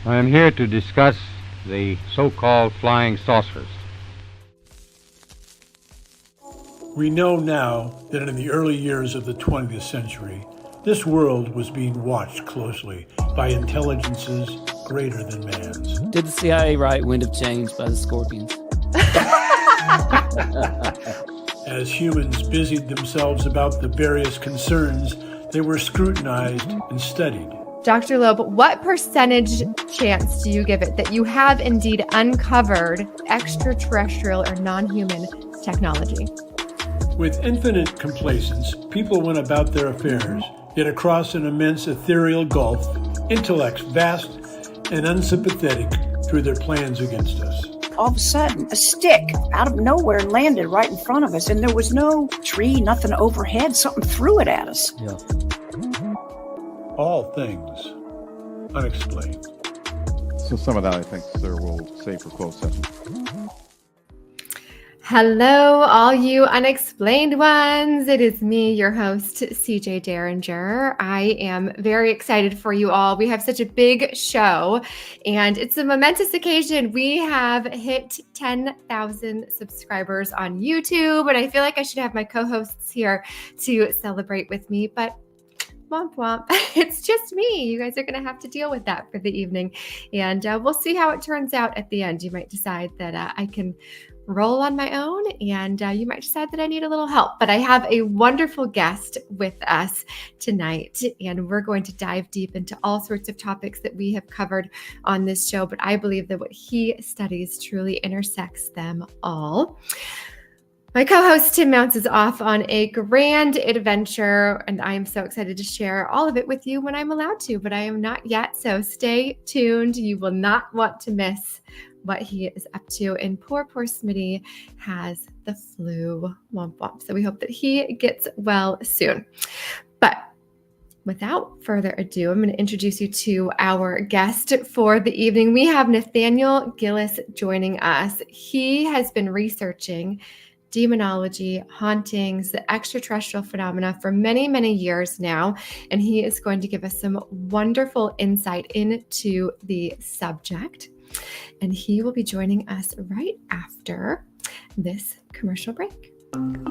I am here to discuss the so-called flying saucers. We know now that in the early years of the 20th century, this world was being watched closely by intelligences greater than man's. Did the CIA write Wind of Change by the Scorpions? As humans busied themselves about the various concerns, they were scrutinized and studied. Dr. Loeb, what percentage chance do you give it that you have indeed uncovered extraterrestrial or non-human technology? With infinite complacence, people went about their affairs, yet across an immense ethereal gulf, intellects vast and unsympathetic drew their plans against us. All of a sudden, a stick out of nowhere landed right in front of us, and there was no tree, nothing overhead. Something threw it at us. Yeah. All things unexplained. So some of that, I think, sir, we'll save for closed session. Hello, all you unexplained ones. It is me, your host, CJ Dearinger. I am very excited for you all. We have such a big show, and it's a momentous occasion. We have hit 10,000 subscribers on YouTube, and I feel like I should have my co-hosts here to celebrate with me, but womp womp. It's just me. You guys are going to have to deal with that for the evening. And we'll see how it turns out at the end. You might decide that I can roll on my own, and you might decide that I need a little help. But I have a wonderful guest with us tonight, and we're going to dive deep into all sorts of topics that we have covered on this show. But I believe that what he studies truly intersects them all. My co-host Tim Mounts is off on a grand adventure, and I am so excited to share all of it with you when I'm allowed to, but I am not yet, so stay tuned. You will not want to miss what he is up to, and poor Smitty has the flu. Womp womp. So we hope that he gets well soon. But without further ado, I'm going to introduce you to our guest for the evening. We have Nathaniel Gillis joining us. He has been researching demonology, hauntings, the extraterrestrial phenomena for many, many years now. And he is going to give us some wonderful insight into the subject. And he will be joining us right after this commercial break.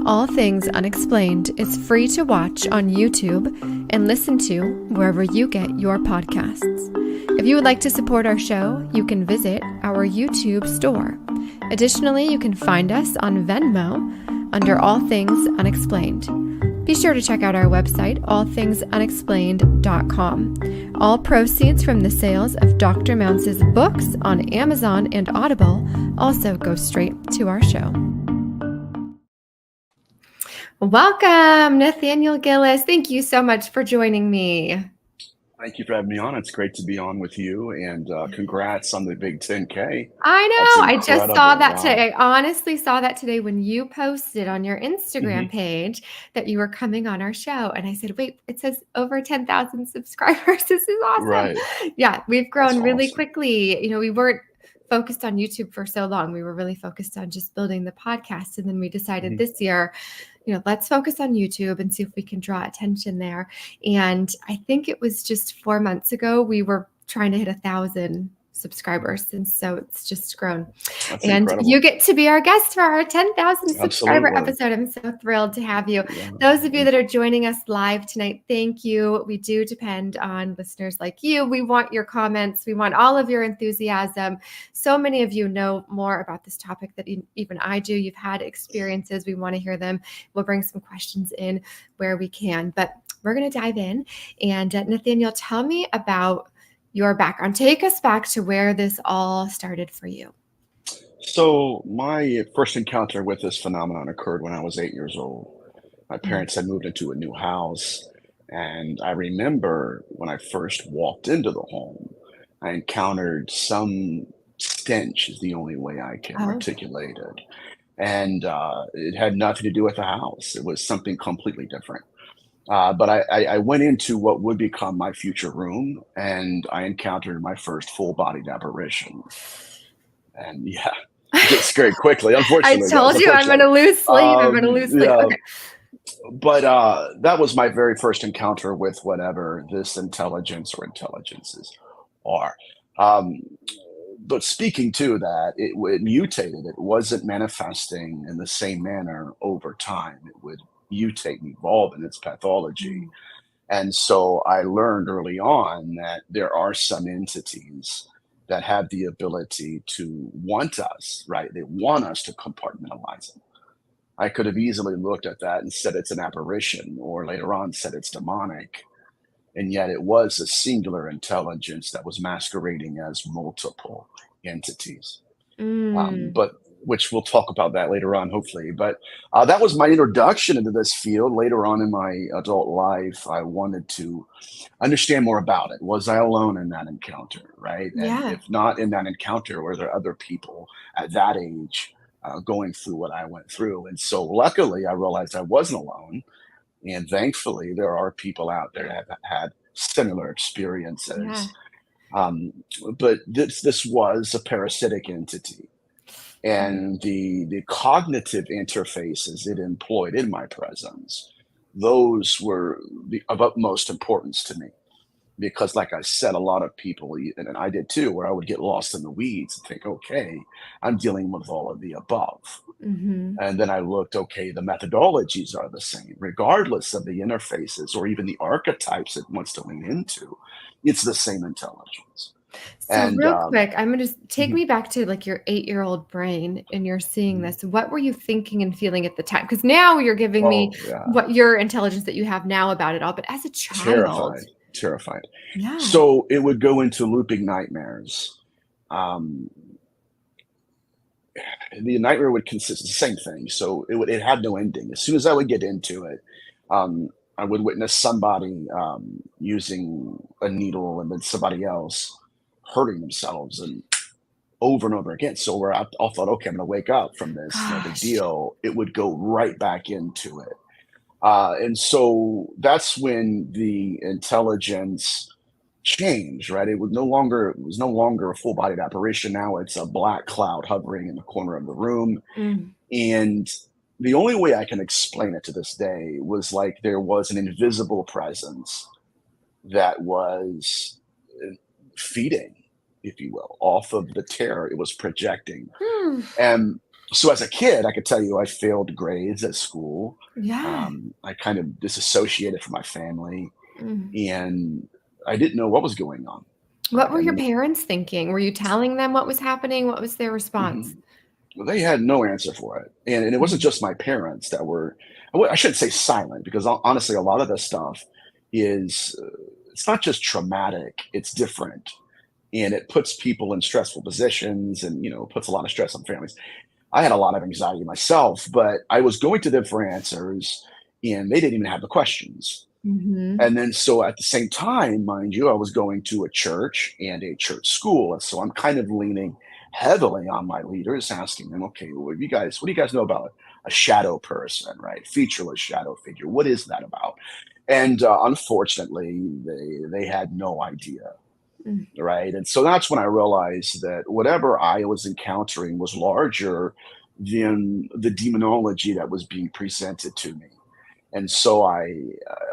All Things Unexplained is free to watch on YouTube and listen to wherever you get your podcasts. If you would like to support our show, you can visit our YouTube store. Additionally, you can find us on Venmo under All Things Unexplained. Be sure to check out our website, allthingsunexplained.com. All proceeds from the sales of Dr. Mounts' books on Amazon and Audible also go straight to our show. Welcome, Nathaniel Gillis. Thank you so much for joining me. Thank you for having me on. It's great to be on with you, and congrats on the big 10K. I know. I just saw that today. I honestly saw that today when you posted on your Instagram page that you were coming on our show. And I said, wait, it says over 10,000 subscribers. This is awesome. Right. Yeah, we've grown really quickly. You know, we weren't focused on YouTube for so long. We were really focused on just building the podcast. And then we decided this year, you know, let's focus on YouTube and see if we can draw attention there. And I think it was just 4 months ago, we were trying to hit 1,000 subscribers. And so it's just grown. That's And incredible. you get to be our guest for our 10,000 subscriber Absolutely. episode. I'm so thrilled to have you. Yeah. Those of you that are joining us live tonight, thank you. We do depend on listeners like you. We want your comments. We want all of your enthusiasm. So many of you know more about this topic than even I do. You've had experiences. We want to hear them. We'll bring some questions in where we can, but we're going to dive in. And Nathaniel, tell me about your background. Take us back to where this all started for you. So my first encounter with this phenomenon occurred when I was 8 years old. My parents had moved into a new house, and I remember when I first walked into the home, I encountered some stench is the only way I can articulate it. And it had nothing to do with the house. It was something completely different. But I went into what would become my future room, and I encountered my first full-bodied apparition. And yeah, it gets scary quickly, I unfortunately. told you I'm going to lose sleep. I'm going to lose sleep. Yeah, Okay. but that was my very first encounter with whatever this intelligence or intelligences are. But speaking to that, it mutated. It wasn't manifesting in the same manner over time. It would mutate and evolve in its pathology. And so I learned early on that there are some entities that have the ability to want us, right? They want us to compartmentalize them. I could have easily looked at that and said it's an apparition, or later on said it's demonic. And yet it was a singular intelligence that was masquerading as multiple entities. But which we'll talk about that later on, hopefully. But that was my introduction into this field. Later on in my adult life, I wanted to understand more about it. Was I alone in that encounter, right? Yeah. And if not in that encounter, were there other people at that age going through what I went through? And so luckily, I realized I wasn't alone. And thankfully, there are people out there that have had similar experiences. Yeah. But this was a parasitic entity. And the cognitive interfaces it employed in my presence, those were of utmost importance to me. Because like I said, a lot of people, and I did too, where I would get lost in the weeds and think, okay, I'm dealing with all of the above. Mm-hmm. And then I looked, okay, the methodologies are the same, regardless of the interfaces or even the archetypes it wants to lean into. It's the same intelligence. So And real quick, I'm going to take me back to like your 8-year-old brain and you're seeing this. What were you thinking and feeling at the time? Because now you're giving me what your intelligence that you have now about it all. But as a child, terrified. Yeah. So it would go into looping nightmares. The nightmare would consist of the same thing. So it had no ending. As soon as I would get into it, I would witness somebody using a needle and then somebody else hurting themselves and over again. So where I thought, okay, I'm going to wake up from this, no big deal. It would go right back into it. And so that's when the intelligence changed, right? It was no longer a full-bodied apparition. Now it's a black cloud hovering in the corner of the room. And the only way I can explain it to this day was like there was an invisible presence that was feeding, if you will, off of the terror it was projecting. And so as a kid, I could tell you I failed grades at school. Yeah. I kind of disassociated from my family, and I didn't know what was going on. What were your parents thinking? Were you telling them what was happening? What was their response? Well, they had no answer for it. And it wasn't just my parents that were, I shouldn't say silent, because honestly, a lot of this stuff is, it's not just traumatic, it's different. And it puts people in stressful positions and, puts a lot of stress on families. I had a lot of anxiety myself, but I was going to them for answers and they didn't even have the questions. And then so at the same time, mind you, I was going to a church and a church school. And so I'm kind of leaning heavily on my leaders, asking them, okay, what do you guys know about a shadow person, right? Featureless shadow figure. What is that about? And unfortunately, they had no idea. Right. And so that's when I realized that whatever I was encountering was larger than the demonology that was being presented to me. And so I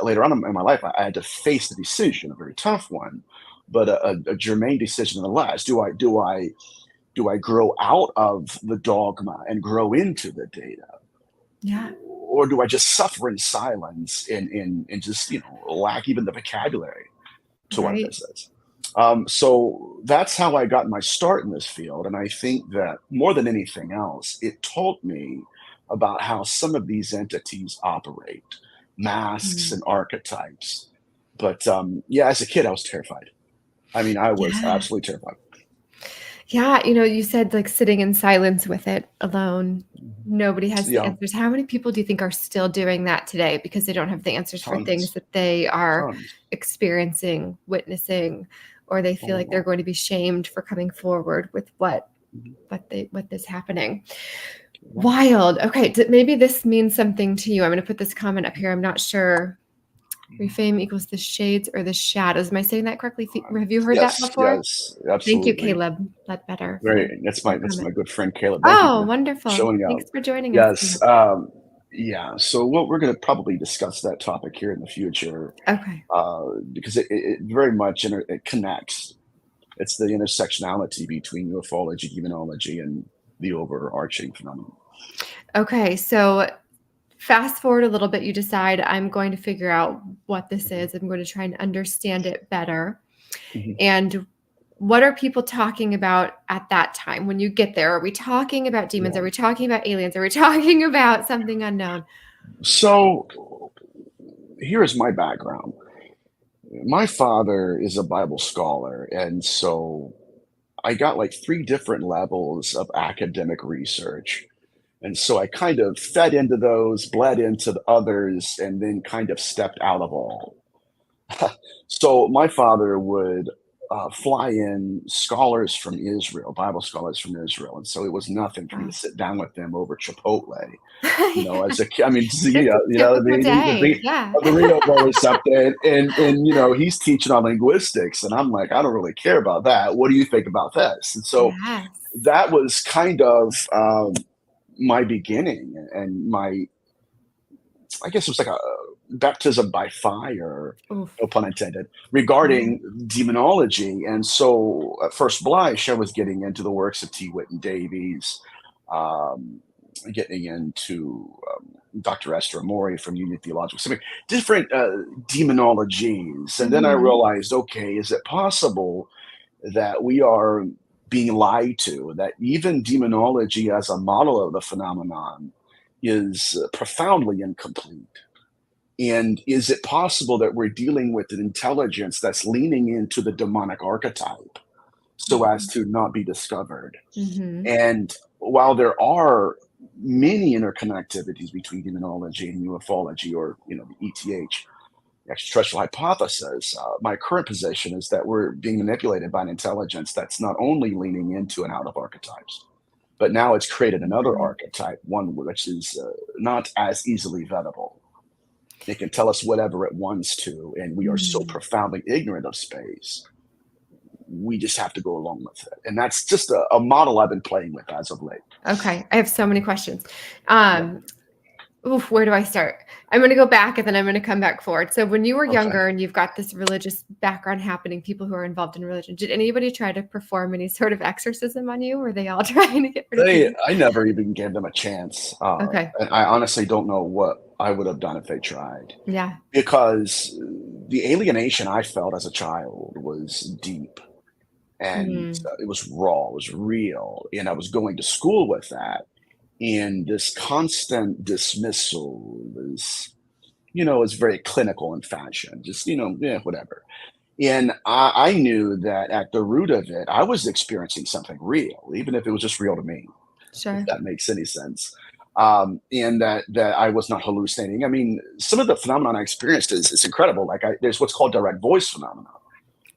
later on in my life, I had to face the decision, a very tough one. but a germane decision nonetheless. Do I grow out of the dogma and grow into the data? Yeah. Or do I just suffer in silence and just, lack even the vocabulary to what this is? So that's how I got my start in this field. And I think that more than anything else, it taught me about how some of these entities operate, masks and archetypes. But as a kid, I was terrified. I mean, I was absolutely terrified. Yeah, you said like sitting in silence with it alone. Nobody has the answers. How many people do you think are still doing that today because they don't have the answers for things that they are experiencing, witnessing, or they feel like they're going to be shamed for coming forward with what is happening? Wild. Okay, maybe this means something to you. I'm going to put this comment up here. I'm not sure. Rephaim equals the shades or the shadows. Am I saying that correctly? Have you heard that before? Yes, absolutely. Thank you, Caleb. Ledbetter. That's my good friend Caleb. Wonderful. Thanks for joining us. Yes. So we're going to probably discuss that topic here in the future. Okay. Because it very much it connects. It's the intersectionality between ufology, demonology, and the overarching phenomenon. Okay, so fast forward a little bit, you decide I'm going to figure out what this is. I'm going to try and understand it better. And what are people talking about at that time when you get there? Are we talking about demons? Are we talking about aliens? Are we talking about something unknown? So here is my background. My father is a Bible scholar, and so I got like 3 different levels of academic research. And so I kind of fed into those, bled into the others, and then kind of stepped out of all. So my father would fly in scholars from Israel, Bible scholars from Israel. And so it was nothing for me to sit down with them over Chipotle, as a kid. I mean, the burrito bowl or something. And he's teaching on linguistics. And I'm like, I don't really care about that. What do you think about this? And so that was kind of my beginning and I guess it was like a baptism by fire, no pun intended, regarding demonology. And so at first blush, I was getting into the works of T. Whitten Davies, getting into Dr. Esther Amori from Union Theological Seminary, different demonologies. And then I realized, okay, is it possible that we are being lied to, that even demonology as a model of the phenomenon is profoundly incomplete? And is it possible that we're dealing with an intelligence that's leaning into the demonic archetype so as to not be discovered? And while there are many interconnectivities between demonology and ufology, or the ETH, extraterrestrial hypothesis, my current position is that we're being manipulated by an intelligence that's not only leaning into and out of archetypes, but now it's created another archetype, one which is not as easily vettable. It can tell us whatever it wants to, and we are so profoundly ignorant of space. We just have to go along with it. And that's just a model I've been playing with as of late. Okay. I have so many questions. Where do I start? I'm going to go back and then I'm going to come back forward. So when you were younger and you've got this religious background happening, people who are involved in religion, did anybody try to perform any sort of exorcism on you? Were they all trying to get rid of you? I never even gave them a chance. And I honestly don't know what I would have done if they tried. Yeah. Because the alienation I felt as a child was deep. And it was raw, it was real. And I was going to school with that. And this constant dismissal is, is very clinical in fashion, just, whatever. And I knew that at the root of it, I was experiencing something real, even if it was just real to me. Sure. If that makes any sense. And that I was not hallucinating. I mean, some of the phenomenon I experienced is incredible. Like there's what's called direct voice phenomenon,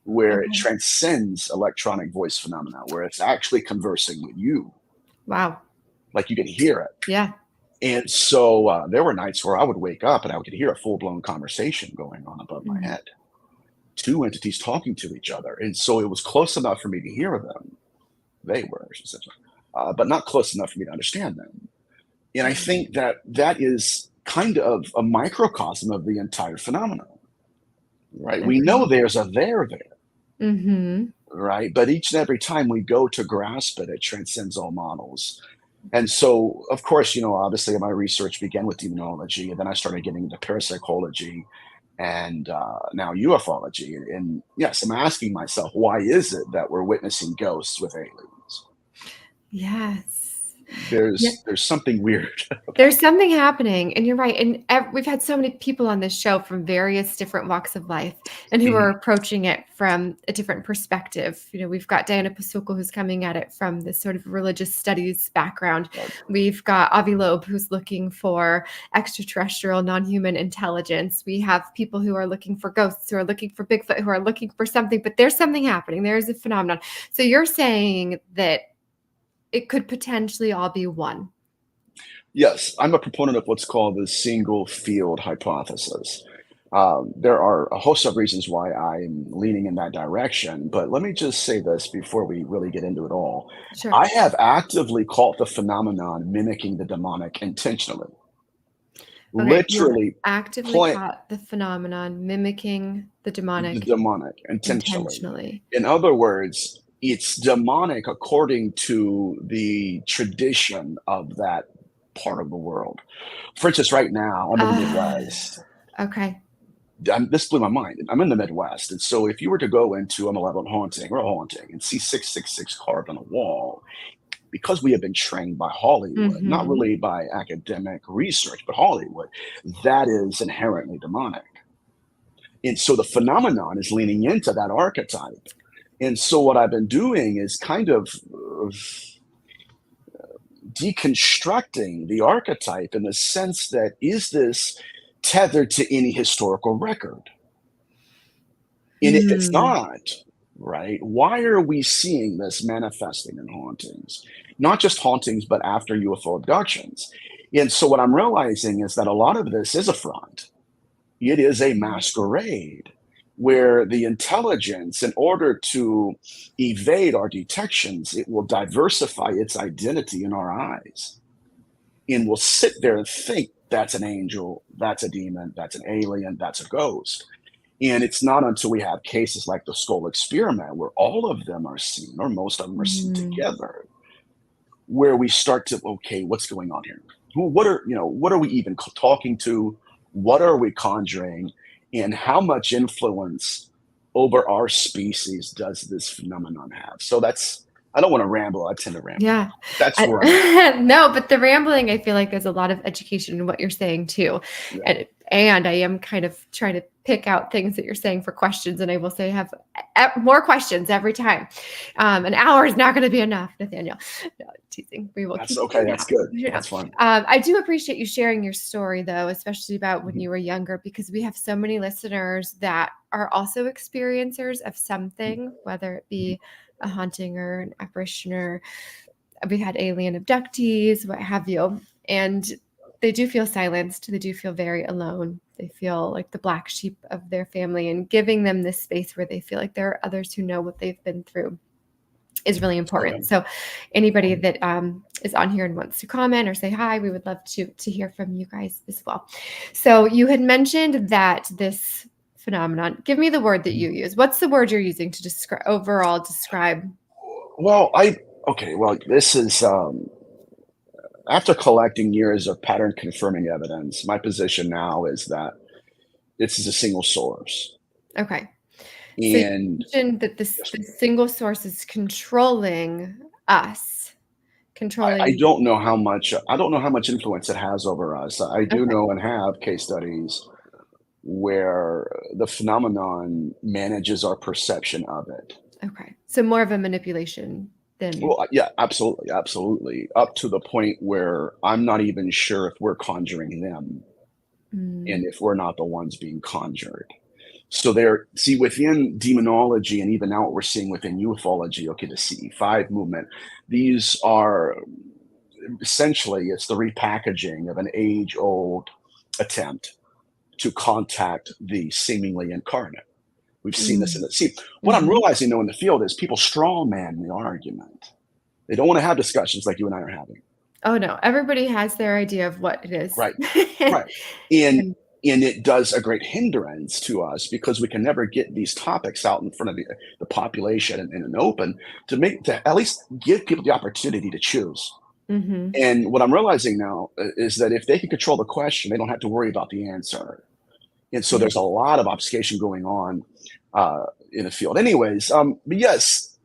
where it transcends electronic voice phenomena, where it's actually conversing with you. Wow. Like you can hear it. Yeah. And so there were nights where I would wake up and I could hear a full-blown conversation going on above my head. 2 entities talking to each other. And so it was close enough for me to hear them. They were, essentially, but not close enough for me to understand them. And I think that is kind of a microcosm of the entire phenomenon, right? We know there's a there there. Mm-hmm. right? But each and every time we go to grasp it, it transcends all models. And so, of course, obviously my research began with demonology, and then I started getting into parapsychology and now ufology. And yes, I'm asking myself, why is it that we're witnessing ghosts with aliens? Yes. There's something weird. There's something happening, and you're right. And we've had so many people on this show from various different walks of life and who are approaching it from a different perspective. We've got Diana Pasukal, who's coming at it from this sort of religious studies background. We've got Avi Loeb, who's looking for extraterrestrial, non-human intelligence. We have people who are looking for ghosts, who are looking for Bigfoot, who are looking for something, but there's something happening. There's a phenomenon. So you're saying that it could potentially all be one. Yes, I'm a proponent of what's called the single field hypothesis. There are a host of reasons why I'm leaning in that direction, but let me just say this before we really get into it all. Sure. I have actively caught the phenomenon mimicking the demonic intentionally. Okay, Literally actively caught the phenomenon mimicking the demonic intentionally. In other words, it's demonic according to the tradition of that part of the world. For instance, right now, I'm in the Midwest. Okay. This blew my mind. I'm in the Midwest. And so if you were to go into a malevolent haunting or a haunting and see 666 carved on a wall, because we have been trained by Hollywood, not really by academic research, but Hollywood, that is inherently demonic. And so the phenomenon is leaning into that archetype. And so what I've been doing is kind of deconstructing the archetype in the sense that, is this tethered to any historical record? And if it's not, right, why are we seeing this manifesting in hauntings? Not just hauntings, but after UFO abductions. And so what I'm realizing is that a lot of this is a front. It is a masquerade where the intelligence, in order to evade our detections, it will diversify its identity in our eyes and will sit there and think that's an angel, that's a demon, that's an alien, that's a ghost. And it's not until we have cases like the skull experiment where all of them are seen, or most of them are seen together, where we start to, okay, what's going on here? What are we even talking to? What are we conjuring? And how much influence over our species does this phenomenon have? So I don't want to ramble. I tend to ramble. Yeah. That's where I'm at. No, but the rambling, I feel like there's a lot of education in what you're saying too. Yeah. And I am kind of trying to pick out things that you're saying for questions. And I will say have more questions every time. An hour is not going to be enough, Nathaniel. No, teasing. We will. That's okay. That's good. That's fine. I do appreciate you sharing your story, though, especially about when you were younger, because we have so many listeners that are also experiencers of something, whether it be a haunting or an apparition, or we had alien abductees, what have you. And they do feel silenced. They do feel very alone. They feel like the black sheep of their family, and giving them this space where they feel like there are others who know what they've been through is really important. So anybody that is on here and wants to comment or say hi, we would love to hear from you guys as well. So you had mentioned that this phenomenon, give me the word that you use. What's the word you're using to describe? Well, this is after collecting years of pattern confirming evidence, my position now is that this is a single source. Okay. And so you mentioned that the single source is controlling us. I don't know how much influence it has over us. I do know and have case studies where the phenomenon manages our perception of it. Okay. So more of a manipulation than... Well, yeah, absolutely. Up to the point where I'm not even sure if we're conjuring them and if we're not the ones being conjured. So within demonology, and even now what we're seeing within ufology, the CE5 movement, these are essentially, it's the repackaging of an age-old attempt to contact the seemingly incarnate. We've seen this what I'm realizing though in the field is people straw man the argument. They don't want to have discussions like you and I are having. Oh no, everybody has their idea of what it is. Right. And And it does a great hindrance to us because we can never get these topics out in front of the population in an open to at least give people the opportunity to choose. And what I'm realizing now is that if they can control the question, they don't have to worry about the answer. And so there's a lot of obfuscation going on in the field. Anyways, but yes,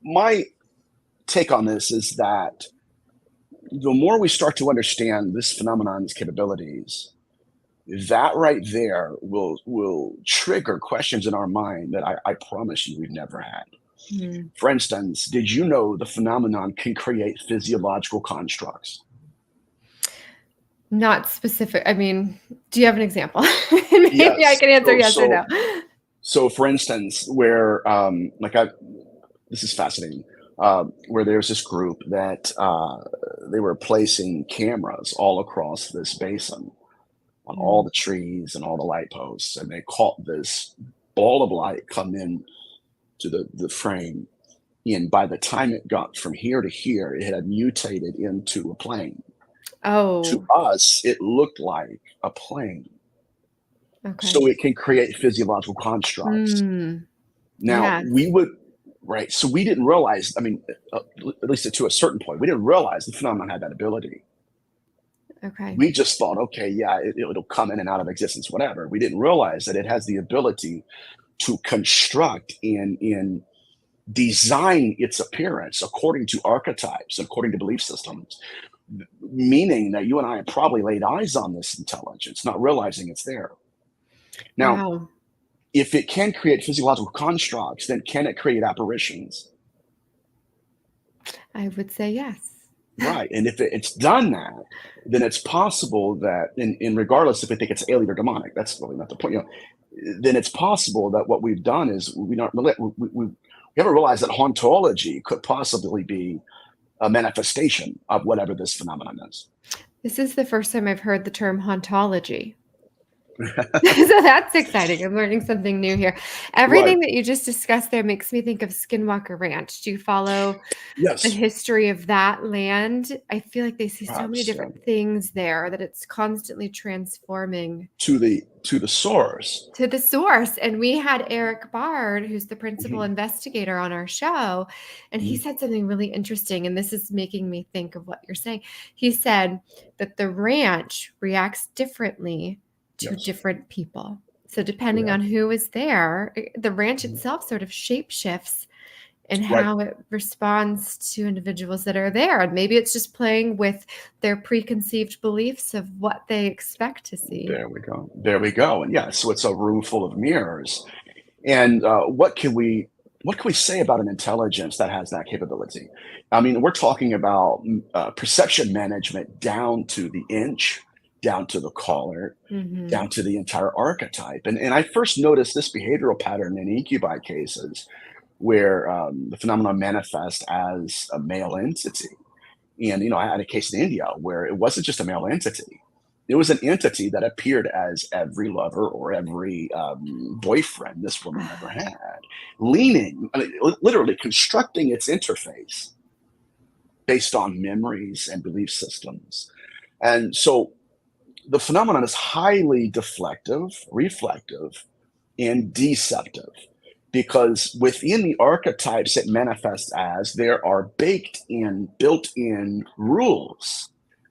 my take on this is that the more we start to understand this phenomenon's capabilities, that right there will trigger questions in our mind that I promise you we've never had. For instance, did you know the phenomenon can create physiological constructs? Not specific. I mean, do you have an example? Maybe I can answer yes or no. So, for instance, where this is fascinating. Where there's this group that they were placing cameras all across this basin on all the trees and all the light posts, and they caught this ball of light come in to the frame, and by the time it got from here to here, it had mutated into a plane. To us, it looked like a plane. So it can create physiological constructs. Now, we would, right, so we didn't realize, I mean, at least to a certain point, we didn't realize the phenomenon had that ability. We just thought, okay, yeah, it'll come in and out of existence, whatever. We didn't realize that it has the ability to construct and design its appearance according to archetypes, according to belief systems, meaning that you and I have probably laid eyes on this intelligence, not realizing it's there. Now, if it can create physiological constructs, then can it create apparitions? I would say yes. Right. And if it's done that, then it's possible that, and regardless if we think it's alien or demonic, that's really not the point, then it's possible that what we've done is we haven't realized that hauntology could possibly be a manifestation of whatever this phenomenon is. This is the first time I've heard the term hauntology. So that's exciting. I'm learning something new here. Everything that you just discussed there makes me think of Skinwalker Ranch. Do you follow the history of that land? I feel like they see so many different things there that it's constantly transforming to the source. To the source. And we had Eric Bard, who's the principal investigator on our show, and he said something really interesting. And this is making me think of what you're saying. He said that the ranch reacts differently to different people. So depending on who is there, the ranch itself sort of shapeshifts in how it responds to individuals that are there. And maybe it's just playing with their preconceived beliefs of what they expect to see. There we go. There we go. And so it's a room full of mirrors. And what can we say about an intelligence that has that capability? I mean, we're talking about perception management down to the inch, down to the collar, down to the entire archetype. And I first noticed this behavioral pattern in incubi cases where the phenomenon manifests as a male entity. And, I had a case in India where it wasn't just a male entity. It was an entity that appeared as every lover or every boyfriend this woman ever had, literally constructing its interface based on memories and belief systems. And so the phenomenon is highly deflective, reflective, and deceptive, because within the archetypes it manifests as, there are built-in rules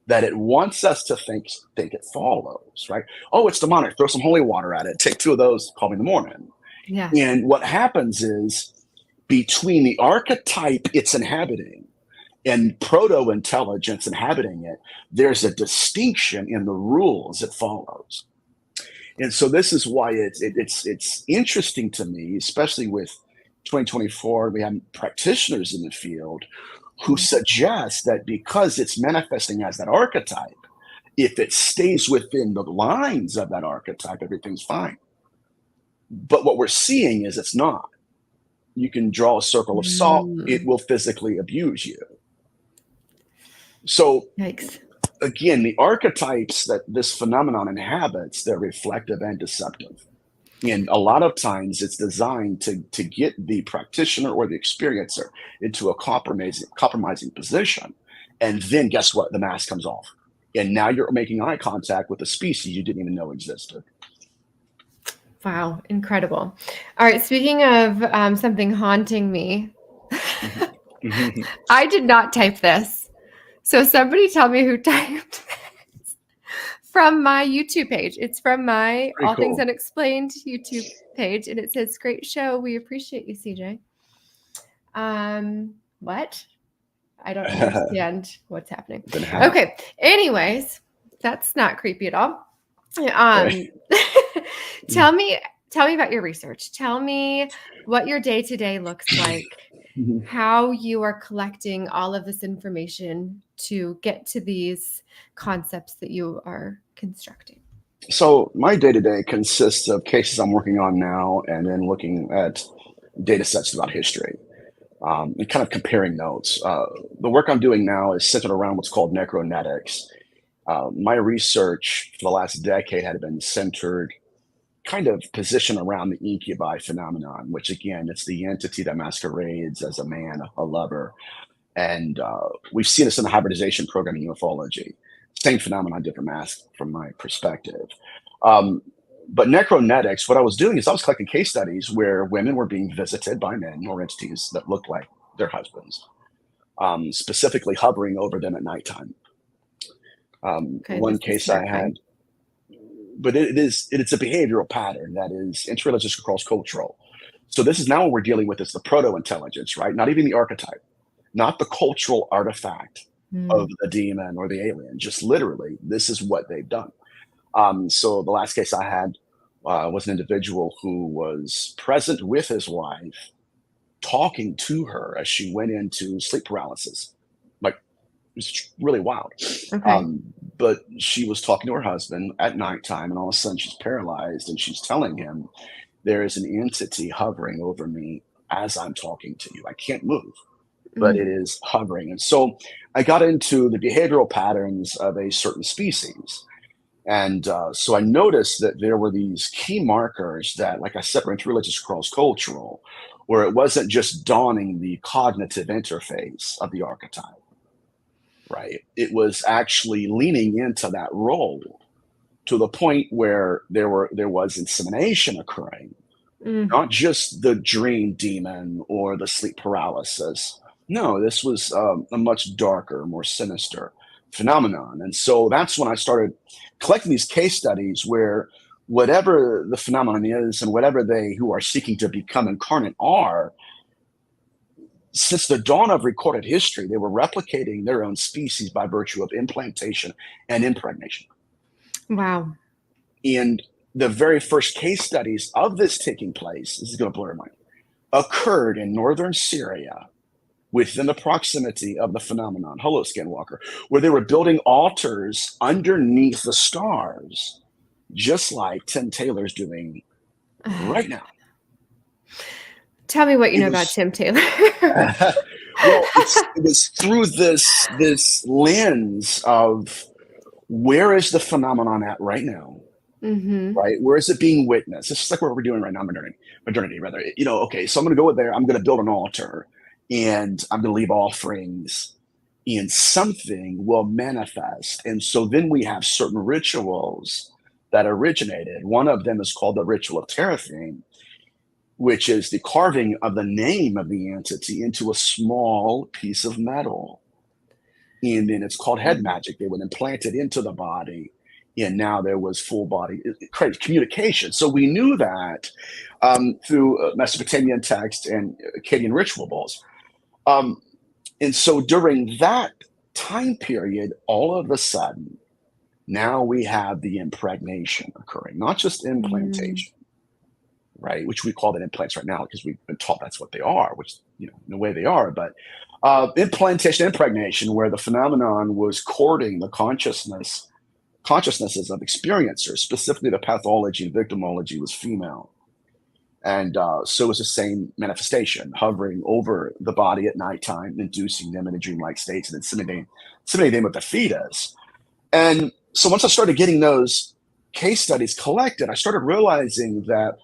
that it wants us to think it follows, right? Oh, it's demonic. Throw some holy water at it. Take 2 of those. Call me in the morning. Yeah. And what happens is, between the archetype it's inhabiting and proto-intelligence inhabiting it, there's a distinction in the rules it follows. And so this is why it's interesting to me, especially with 2024, we have practitioners in the field who suggest that because it's manifesting as that archetype, if it stays within the lines of that archetype, everything's fine. But what we're seeing is it's not. You can draw a circle of salt, it will physically abuse you. So again, the archetypes that this phenomenon inhabits, they're reflective and deceptive. And a lot of times it's designed to get the practitioner or the experiencer into a compromising position. And then guess what? The mask comes off. And now you're making eye contact with a species you didn't even know existed. Wow, incredible. All right, speaking of something haunting me, I did not type this. So somebody tell me who typed this from my YouTube page. It's from my Pretty All Things cool. Unexplained YouTube page, and it says, "Great show. We appreciate you, CJ." What? I don't understand what's happening. Okay. Anyways, that's not creepy at all. Right. Tell me about your research. Tell me what your day-to-day looks like, how you are collecting all of this information to get to these concepts that you are constructing. So my day-to-day consists of cases I'm working on now, and then looking at data sets throughout history, and kind of comparing notes. The work I'm doing now is centered around what's called Necronetics. My research for the last decade had been centered, kind of positioned around the incubi phenomenon, which again, it's the entity that masquerades as a man, a lover. And we've seen this in the hybridization program in ufology. Same phenomenon, different mask from my perspective. But Necronetics, what I was doing is I was collecting case studies where women were being visited by men or entities that looked like their husbands, specifically hovering over them at nighttime. One case I had, but it's a behavioral pattern that is interreligious, cross-cultural. So this is now what we're dealing with is the proto-intelligence, right? Not even the archetype, not the cultural artifact of the demon or the alien. Just literally, this is what they've done. So the last case I had was an individual who was present with his wife, talking to her as she went into sleep paralysis. Like, it was really wild. Okay. But she was talking to her husband at nighttime, and all of a sudden she's paralyzed, and she's telling him, there is an entity hovering over me as I'm talking to you. I can't move, but it is hovering. And so I got into the behavioral patterns of a certain species. And so I noticed that there were these key markers that, like I said, were interreligious, cross-cultural, where it wasn't just donning the cognitive interface of the archetype, right? It was actually leaning into that role to the point where there was insemination occurring, not just the dream demon or the sleep paralysis. No, this was a much darker, more sinister phenomenon. And so that's when I started collecting these case studies where whatever the phenomenon is and whatever they who are seeking to become incarnate are, since the dawn of recorded history, they were replicating their own species by virtue of implantation and impregnation. Wow. And the very first case studies of this taking place, this is going to blow your mind, occurred in northern Syria within the proximity of the phenomenon, Hello Skinwalker, where they were building altars underneath the stars, just like Tim Taylor's doing right now. Tell me what you know about Tim Taylor. Well, it was through this lens of where is the phenomenon at right now? Right? Where is it being witnessed? It's just like what we're doing right now, modernity rather. Okay, so I'm going to go there. I'm going to build an altar, and I'm going to leave offerings, and something will manifest. And so then we have certain rituals that originated. One of them is called the ritual of rephaim, which is the carving of the name of the entity into a small piece of metal. And then it's called head magic. They would implant it into the body, and now there was full body communication. So we knew that through Mesopotamian text and Akkadian ritual bowls. And so during that time period, all of a sudden, now we have the impregnation occurring, not just implantation, right? Which we call that implants right now because we've been taught that's what they are, which, in a way they are. But implantation, impregnation, where the phenomenon was courting the consciousnesses of experiencers, specifically the pathology, victimology was female. And so it was the same manifestation, hovering over the body at nighttime, inducing them into dreamlike states, and then inseminating them with the fetus. And so once I started getting those case studies collected, I started realizing that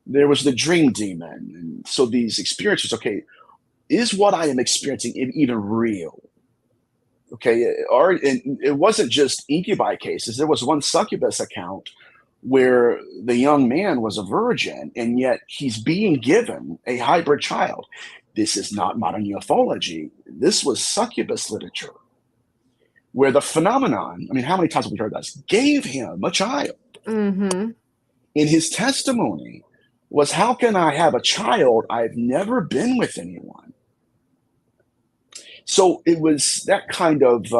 there was the dream demon. And so these experiencers, okay, is what I am experiencing even real? Okay, it wasn't just incubi cases. There was one succubus account where the young man was a virgin, and yet he's being given a hybrid child. This is not modern ufology. This was succubus literature, where the phenomenon, I mean, how many times have we heard this? Gave him a child. Mm-hmm. In his testimony was, how can I have a child? I've never been with anyone. So it was that kind of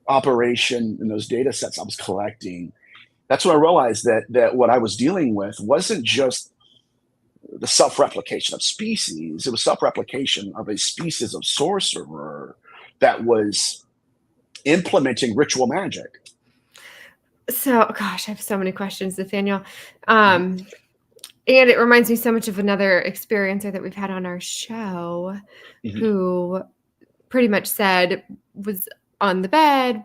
operation in those data sets I was collecting. That's when I realized that what I was dealing with wasn't just the self-replication of species. It was self-replication of a species of sorcerer that was implementing ritual magic. So, gosh, I have so many questions, Nathaniel. And it reminds me so much of another experiencer that we've had on our show who pretty much said was on the bed,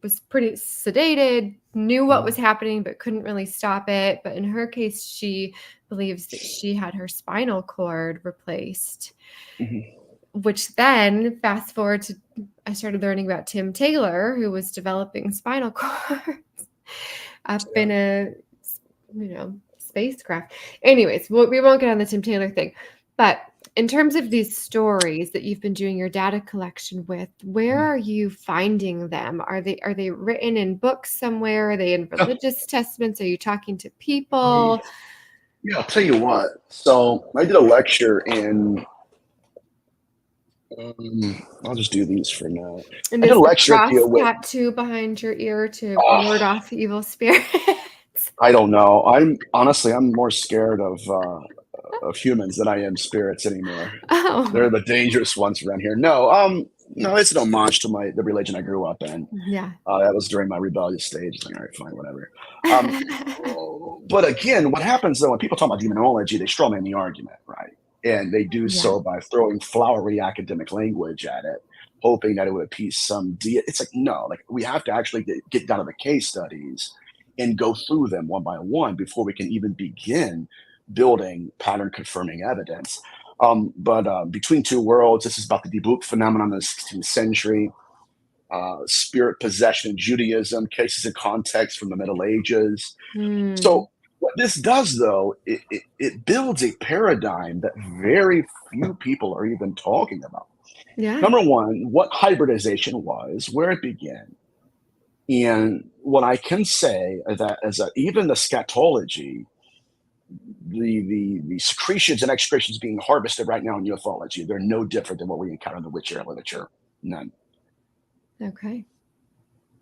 was pretty sedated, knew what was happening, but couldn't really stop it. But in her case, she believes that she had her spinal cord replaced, which then fast forward to, I started learning about Tim Taylor, who was developing spinal cords up in a, spacecraft. Anyways, we won't get on the Tim Taylor thing, but in terms of these stories that you've been doing your data collection with, where are you finding them? Are they written in books somewhere? Are they in religious testaments? Are you talking to people? Yeah, I'll tell you what. So I did a lecture in, I'll just do these for now. And I did a is the lecture cross here with, tattoo behind your ear to ward off evil spirits? I don't know. I'm more scared of humans than I am spirits anymore. Oh, They're the dangerous ones around here. No, it's an homage to the religion I grew up in. yeah. That was during my rebellious stage. Like, all right, fine, whatever. But again, what happens though when people talk about demonology, they straw man the argument, right? And they do so by throwing flowery academic language at it, hoping that it would appease some It's like, no, like we have to actually get down to the case studies and go through them one by one before we can even begin building pattern confirming evidence. But Between Two Worlds, this is about the debuk phenomenon in the 16th century, spirit possession in Judaism, cases and context from the Middle Ages. So what this does, though, it builds a paradigm that very few people are even talking about. Yeah. Number one, what hybridization was, where it began. And what I can say that even the scatology, the secretions and excretions being harvested right now in ufology, they're no different than what we encounter in the witch era literature. None. Okay.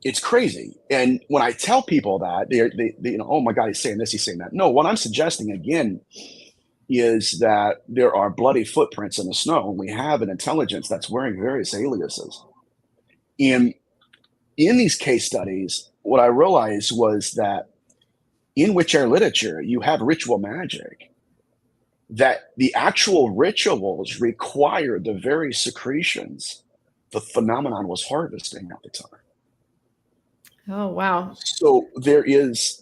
It's crazy. And when I tell people that, they oh my God, he's saying this, he's saying that. No, what I'm suggesting again is that there are bloody footprints in the snow, and we have an intelligence that's wearing various aliases. And in these case studies, what I realized was that in witch era literature, you have ritual magic, that the actual rituals require the very secretions the phenomenon was harvesting at the time. Oh, wow. So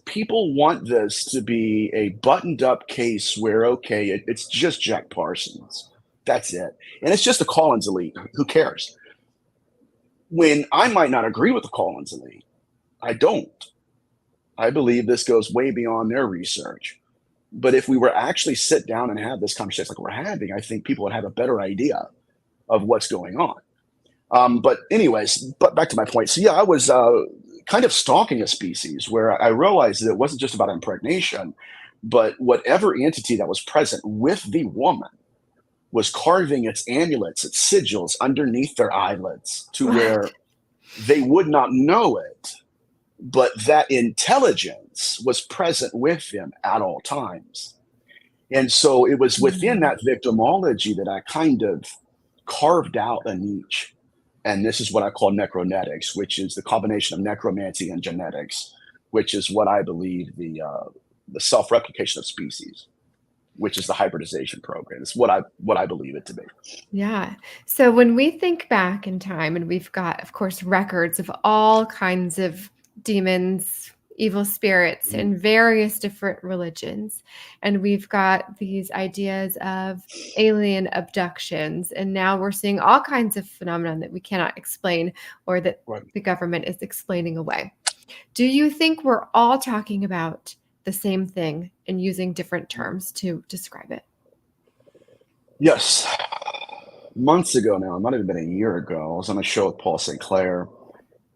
people want this to be a buttoned up case where, okay, it's just Jack Parsons. That's it. And it's just the Collins elite. Who cares? When I might not agree with the Collins elite, I don't. I believe this goes way beyond their research. But if we were actually sit down and have this conversation like we're having, I think people would have a better idea of what's going on. But anyways, back to my point. So yeah, I was kind of stalking a species where I realized that it wasn't just about impregnation, but whatever entity that was present with the woman was carving its amulets, its sigils underneath their eyelids to where they would not know it, but that intelligence was present with them at all times. And so it was within that victimology that I kind of carved out a niche. And this is what I call necronetics, which is the combination of necromancy and genetics, which is what I believe the self-replication of species, which is the hybridization program. It's what I believe it to be. Yeah. So when we think back in time, and we've got, of course, records of all kinds of demons, evil spirits in various different religions. And we've got these ideas of alien abductions. And now we're seeing all kinds of phenomena that we cannot explain or that the government is explaining away. Do you think we're all talking about the same thing and using different terms to describe it? Yes. Months ago now, it might have been a year ago, I was on a show with Paul St. Clair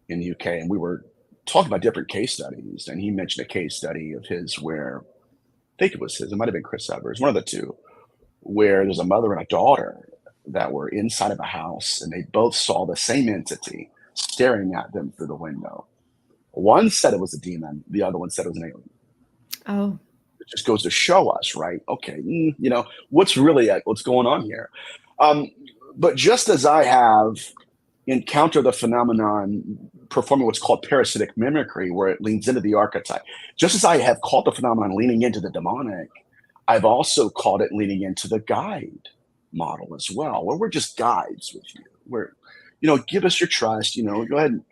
in the UK, and we were talking about different case studies, and he mentioned a case study of his where, I think it was his, it might have been Chris Evers, one of the two, where there's a mother and a daughter that were inside of a house, and they both saw the same entity staring at them through the window. One said it was a demon, the other one said it was an alien. Oh. It just goes to show us, right? Okay, what's going on here? But just as I have encountered the phenomenon performing what's called parasitic mimicry, where it leans into the archetype, just as I have called the phenomenon leaning into the demonic, I've also called it leaning into the guide model as well, where we're just guides with you. We're, give us your trust, go ahead and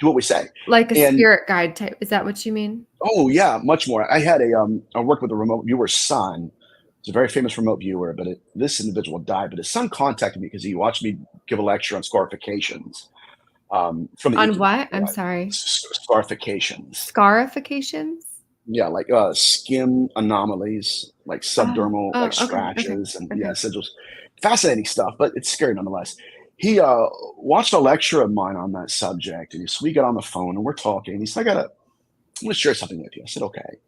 do what we say. Like a spirit guide type. Is that what you mean? Oh yeah, much more. I had I worked with a remote viewer's son. He's a very famous remote viewer, but this individual died. But his son contacted me because he watched me give a lecture on scarifications. From the on what? I'm sorry. Scarifications. Scarifications? Yeah, like skin anomalies, like subdermal, scratches, and sigils. Fascinating stuff, but it's scary nonetheless. He watched a lecture of mine on that subject, and so we got on the phone and we're talking. And he said, I'm going to share something with you. I said, okay.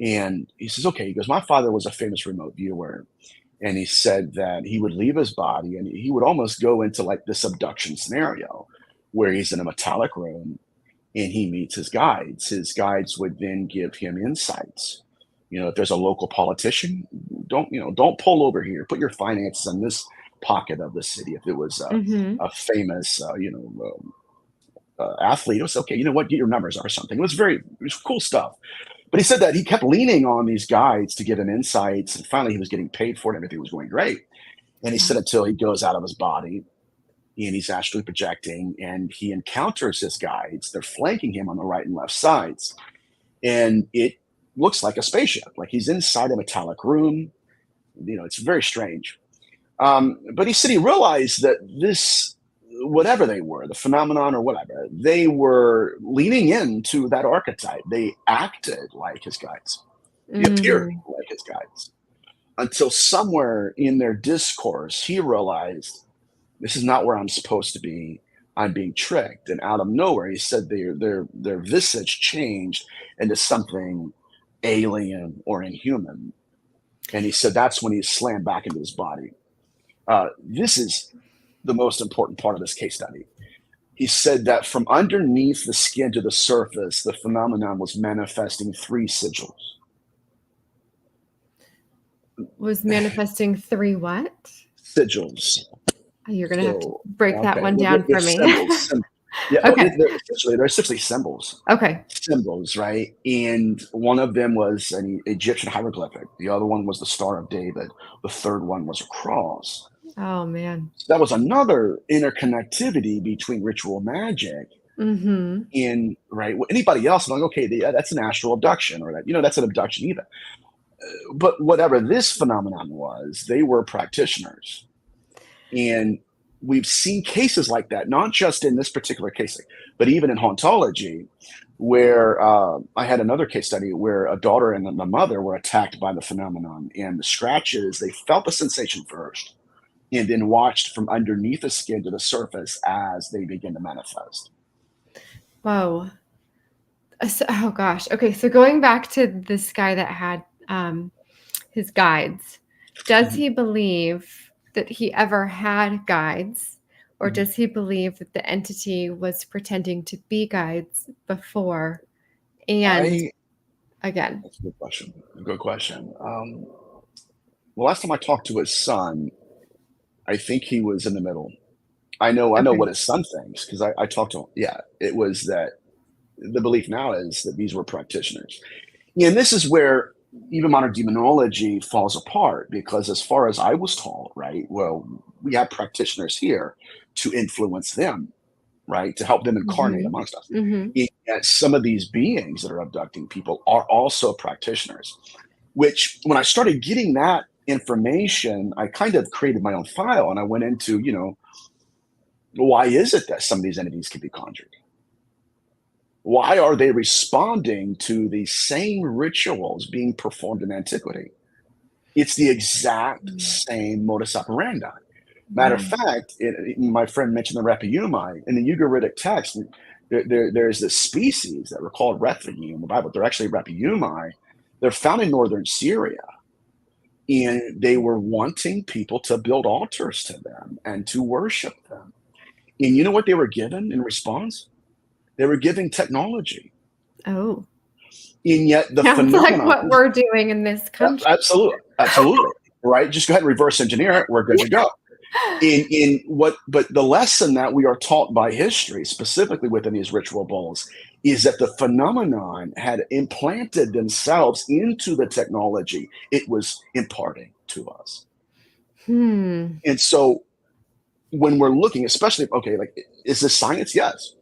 And he says, okay. He goes, my father was a famous remote viewer. And he said that he would leave his body and he would almost go into like this abduction scenario where he's in a metallic room and he meets his guides. His guides would then give him insights. If there's a local politician, don't pull over here. Put your finances in this pocket of the city. If it was a famous, athlete, it was okay. You know what? Get your numbers or something. It was cool stuff. But he said that he kept leaning on these guides to give him insights, and finally he was getting paid for it. Everything was going great. And he said until he goes out of his body and he's actually projecting and he encounters his guides, they're flanking him on the right and left sides. And it looks like a spaceship, like he's inside a metallic room. It's very strange. But he said he realized that this, whatever they were, the phenomenon or whatever, they were leaning into that archetype. They acted like his guides. They appeared like his guides. Until somewhere in their discourse, he realized this is not where I'm supposed to be. I'm being tricked. And out of nowhere, he said their visage changed into something alien or inhuman. And he said that's when he slammed back into his body. This is the most important part of this case study. He said that from underneath the skin to the surface, the phenomenon was manifesting 3 sigils. Was manifesting 3 what? Sigils. You're going to have to break that one down for me. Yeah, okay. They're essentially symbols. Okay. Symbols, right? And one of them was an Egyptian hieroglyphic. The other one was the Star of David. The third one was a cross. Oh, man. So that was another interconnectivity between ritual magic and, right? Anybody else, I'm like, okay, that's an astral abduction, or that's an abduction either. But whatever this phenomenon was, they were practitioners. And we've seen cases like that, not just in this particular case, but even in Hauntology, where I had another case study where a daughter and the mother were attacked by the phenomenon, and the scratches, they felt the sensation first and then watched from underneath the skin to the surface as they begin to manifest. Whoa. Oh gosh. Okay. So going back to this guy that had his guides, does he believe that he ever had guides, or does he believe that the entity was pretending to be guides before and again? That's a good question. Good question. Well, last time I talked to his son, I think he was in the middle. I know what his son thinks because I talked to him. Yeah, it was that the belief now is that these were practitioners. And this is where even modern demonology falls apart, because as far as I was taught, right, well, we have practitioners here to influence them. right? To help them incarnate Mhm. amongst us. Mhm. Yet some of these beings that are abducting people are also practitioners, which when I started getting that information, I kind of created my own file and I went into, why is it that some of these entities can be conjured? Why are they responding to the same rituals being performed in antiquity? It's the exact same modus operandi. Matter of Yeah. fact, my friend mentioned the rephaim. In the Ugaritic text, there's this species that were called rephaim in the Bible. They're actually rephaim. They're found in northern Syria. And they were wanting people to build altars to them and to worship them. And you know what they were given in response? They were giving technology. Oh. And yet the Sounds like phenomenon what we're doing in this country. absolutely. Right? Just go ahead and reverse engineer it. We're good to go. But the lesson that we are taught by history, specifically within these ritual bowls, is that the phenomenon had implanted themselves into the technology it was imparting to us. And so when we're looking, especially, is this science? Yes.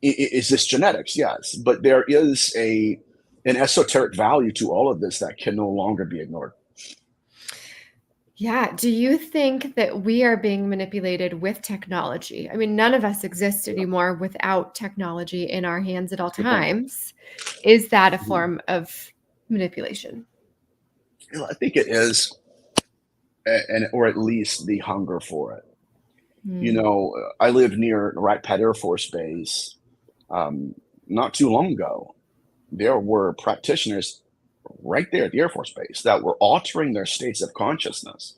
Is this genetics? Yes. But there is an esoteric value to all of this that can no longer be ignored. Yeah. Do you think that we are being manipulated with technology? I mean, none of us exist anymore without technology in our hands at all times. Is that a form of manipulation? I think it is, or at least the hunger for it. I lived near Wright Pat Air Force Base not too long ago. There were practitioners right there at the Air Force Base that were altering their states of consciousness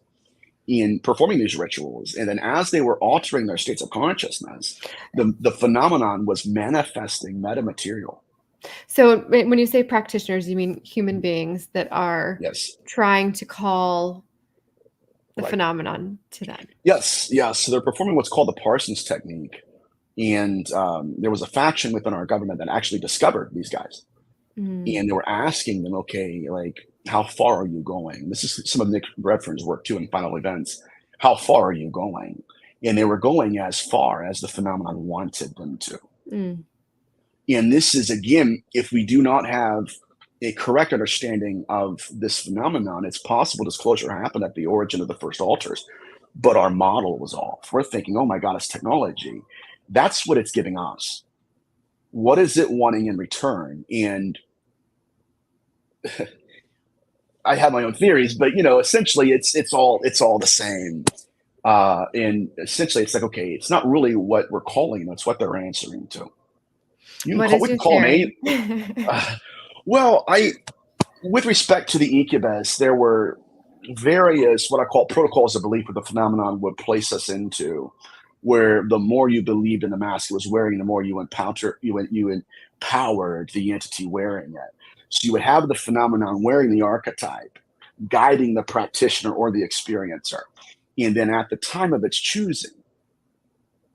in performing these rituals. And then as they were altering their states of consciousness, the phenomenon was manifesting metamaterial. So when you say practitioners, you mean human beings that are Yes. trying to call the phenomenon to them. Yes. So they're performing what's called the Parsons technique. And there was a faction within our government that actually discovered these guys. And they were asking them, okay, how far are you going? This is some of Nick Redfern's work too in Final Events. How far are you going? And they were going as far as the phenomenon wanted them to. And this is, again, if we do not have a correct understanding of this phenomenon, it's possible disclosure happened at the origin of the first altars, but our model was off. We're thinking, oh my God, it's technology. That's what it's giving us. What is it wanting in return? And I have my own theories, but essentially it's all the same. And essentially it's like, okay, it's not really what we're calling them, it's what they're answering to. What is your theory? With respect to the incubus, there were various what I call protocols of belief that the phenomenon would place us into, where the more you believed in the mask it was wearing, the more you empowered the entity wearing it. So you would have the phenomenon wearing the archetype, guiding the practitioner or the experiencer. And then at the time of its choosing,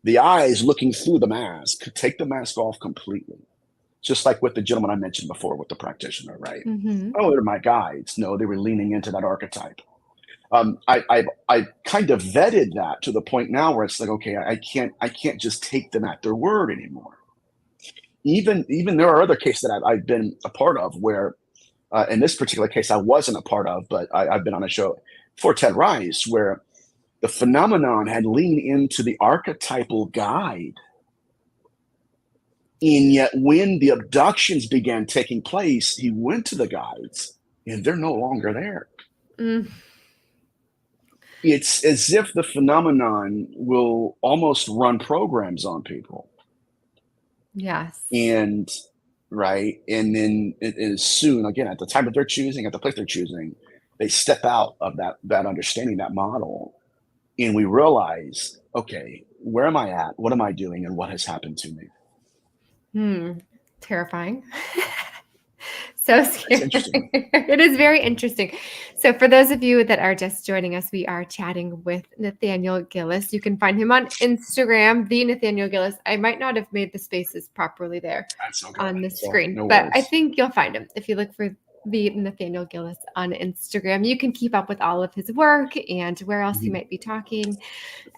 the eyes looking through the mask could take the mask off completely. Just like with the gentleman I mentioned before with the practitioner, right? Oh, they're my guides. No, they were leaning into that archetype. I kind of vetted that to the point now where it's like, okay, I can't just take them at their word anymore. Even there are other cases that I've been a part of where, in this particular case, I wasn't a part of, but I've been on a show for Ted Rice where the phenomenon had leaned into the archetypal guide. And yet when the abductions began taking place, he went to the guides and they're no longer there. It's as if the phenomenon will almost run programs on people. Yes. And then it is soon, again, at the time that they're choosing, at the place they're choosing, they step out of that understanding, that model, and we realize, okay, where am I at? What am I doing? And what has happened to me? Terrifying. So scary. It is very interesting. So for those of you that are just joining us, we are chatting with Nathaniel Gillis. You can find him on Instagram, the Nathaniel Gillis. I might not have made the spaces properly there on the screen, but I think you'll find him if you look for the Nathaniel Gillis on Instagram. You can keep up with all of his work and where else he might be talking.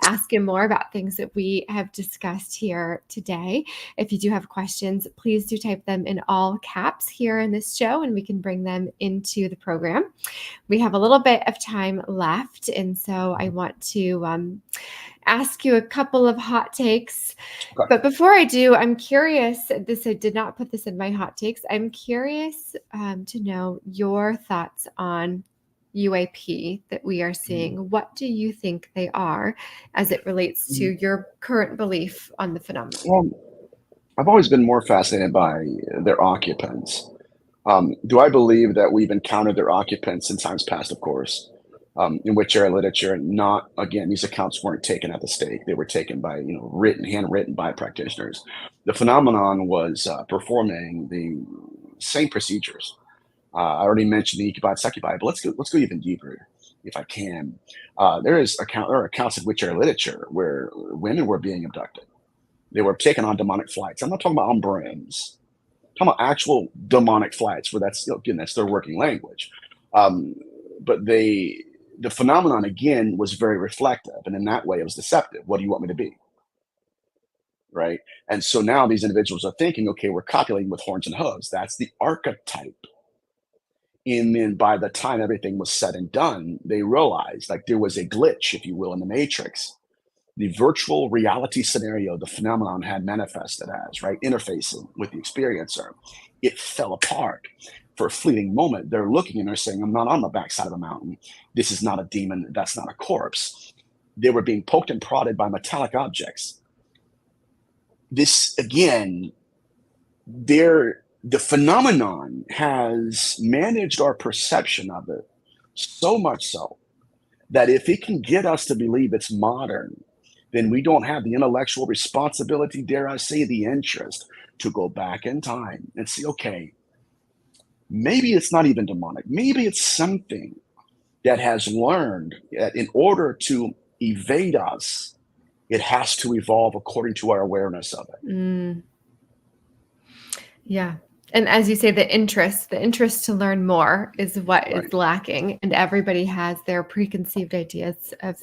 Ask him more about things that we have discussed here today. If you do have questions, please do type them in all caps here in this show, and we can bring them into the program. We have a little bit of time left, and so I want to ask you a couple of hot takes. Okay. But before I do, I'm curious, I did not put this in my hot takes. I'm curious to know your thoughts on UAP that we are seeing. What do you think they are as it relates to your current belief on the phenomenon? Well, I've always been more fascinated by their occupants. Do I believe that we've encountered their occupants in times past? Of course. In which era literature, not, again, these accounts weren't taken at the stake. They were taken by, handwritten by practitioners. The phenomenon was performing the same procedures. I already mentioned the incubi, succubi, but let's go even deeper, if I can. There are accounts in which era literature where women were being abducted. They were taken on demonic flights. I'm not talking about on brims. I'm talking about actual demonic flights, where that's their working language. But the phenomenon, again, was very reflective. And in that way, it was deceptive. What do you want me to be? Right? And so now these individuals are thinking, okay, we're copulating with horns and hooves. That's the archetype. And then by the time everything was said and done, they realized like there was a glitch, if you will, in the matrix. The virtual reality scenario the phenomenon had manifested as, right, interfacing with the experiencer, it fell apart. For a fleeting moment, they're looking and they're saying, I'm not on the backside of a mountain. This is not a demon. That's not a corpse. They were being poked and prodded by metallic objects. This, again, the phenomenon has managed our perception of it so much so that if it can get us to believe it's modern, then we don't have the intellectual responsibility, dare I say, the interest to go back in time and see, okay, maybe it's not even demonic. Maybe it's something that has learned that in order to evade us, it has to evolve according to our awareness of it. Yeah. And as you say, the interest to learn more is what is lacking. And everybody has their preconceived ideas of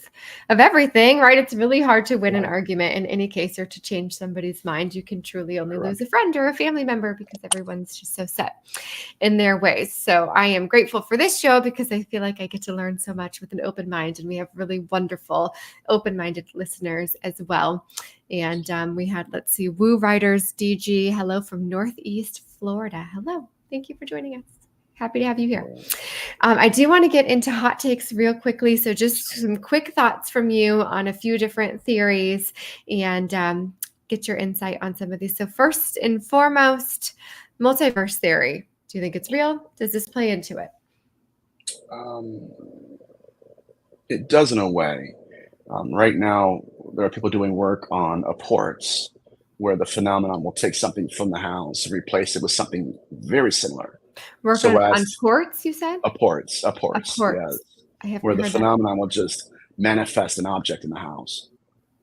everything, right? It's really hard to win an argument in any case or to change somebody's mind. You can truly only lose a friend or a family member because everyone's just so set in their ways. So I am grateful for this show because I feel like I get to learn so much with an open mind. And we have really wonderful open-minded listeners as well. And we had, let's see, Woo Riders DG. Hello from Northeast Florida. Hello. Thank you for joining us. Happy to have you here. I do want to get into hot takes real quickly. So just some quick thoughts from you on a few different theories and get your insight on some of these. So first and foremost, multiverse theory. Do you think it's real? Does this play into it? It does in a way. Right now, there are people doing work on aports, where the phenomenon will take something from the house and replace it with something very similar. Work on ports, you said? Aports. Yeah. Where the phenomenon will just manifest an object in the house.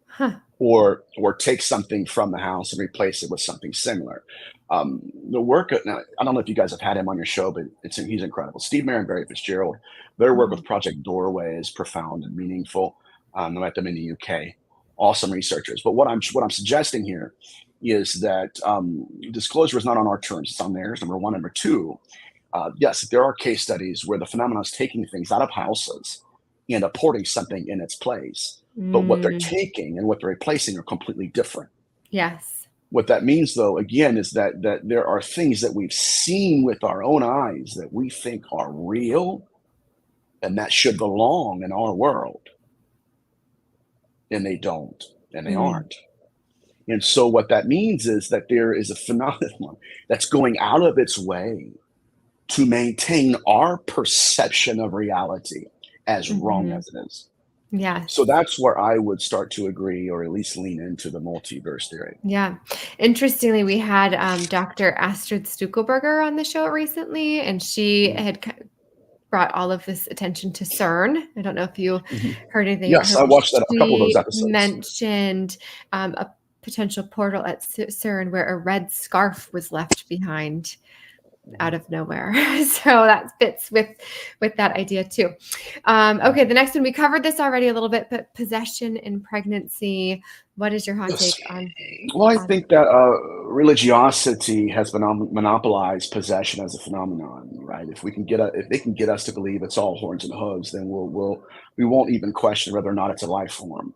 Huh. Or take something from the house and replace it with something similar. The work, now, I don't know if you guys have had him on your show, but he's incredible. Steve Mayer and Barry Fitzgerald, their work with Project Doorway is profound and meaningful. I met them in the UK. Awesome researchers. But what I'm suggesting here is that disclosure is not on our terms. It's on theirs, number one. Number two, yes, there are case studies where the phenomenon is taking things out of houses and apporting something in its place. But what they're taking and what they're replacing are completely different. Yes. What that means, though, again, is that there are things that we've seen with our own eyes that we think are real and that should belong in our world. And they don't, and they aren't. And so what that means is that there is a phenomenon that's going out of its way to maintain our perception of reality as wrong as it is. Yeah. So that's where I would start to agree, or at least lean into the multiverse theory. Yeah. Interestingly, we had Dr. Astrid Stuckelberger on the show recently, and she had brought all of this attention to CERN. I don't know if you heard anything. Yes, I watched that, a couple of those episodes. Mentioned a potential portal at CERN where a red scarf was left behind out of nowhere. So that fits with that idea too. Okay, the next one, we covered this already a little bit, but possession in pregnancy. What is your hot take on? Well, I think that religiosity has monopolized possession as a phenomenon, right? If they can get us to believe it's all horns and hooves, then we won't even question whether or not it's a life form.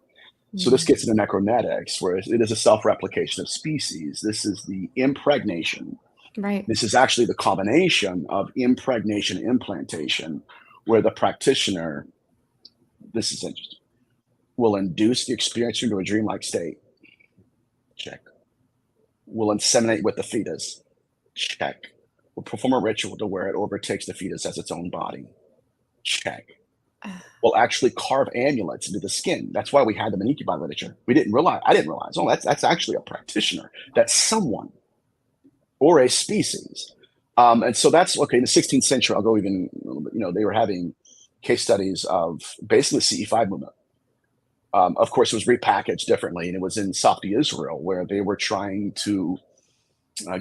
So this gets into necronetics, where it is a self-replication of species. This is the impregnation. Right. This is actually the combination of impregnation and implantation, where the practitioner, this is interesting, will induce the experiencer into a dreamlike state. Check. Will inseminate with the fetus. Check. Will perform a ritual to where it overtakes the fetus as its own body. Check. Will actually carve amulets into the skin. That's why we had them in incubi literature. I didn't realize. Oh, that's actually a practitioner. That's someone or a species. And so that's okay. In the 16th century, I'll go even a little bit. They were having case studies of basically the CE5 movement. Of course, it was repackaged differently, and it was in South Israel, where they were trying to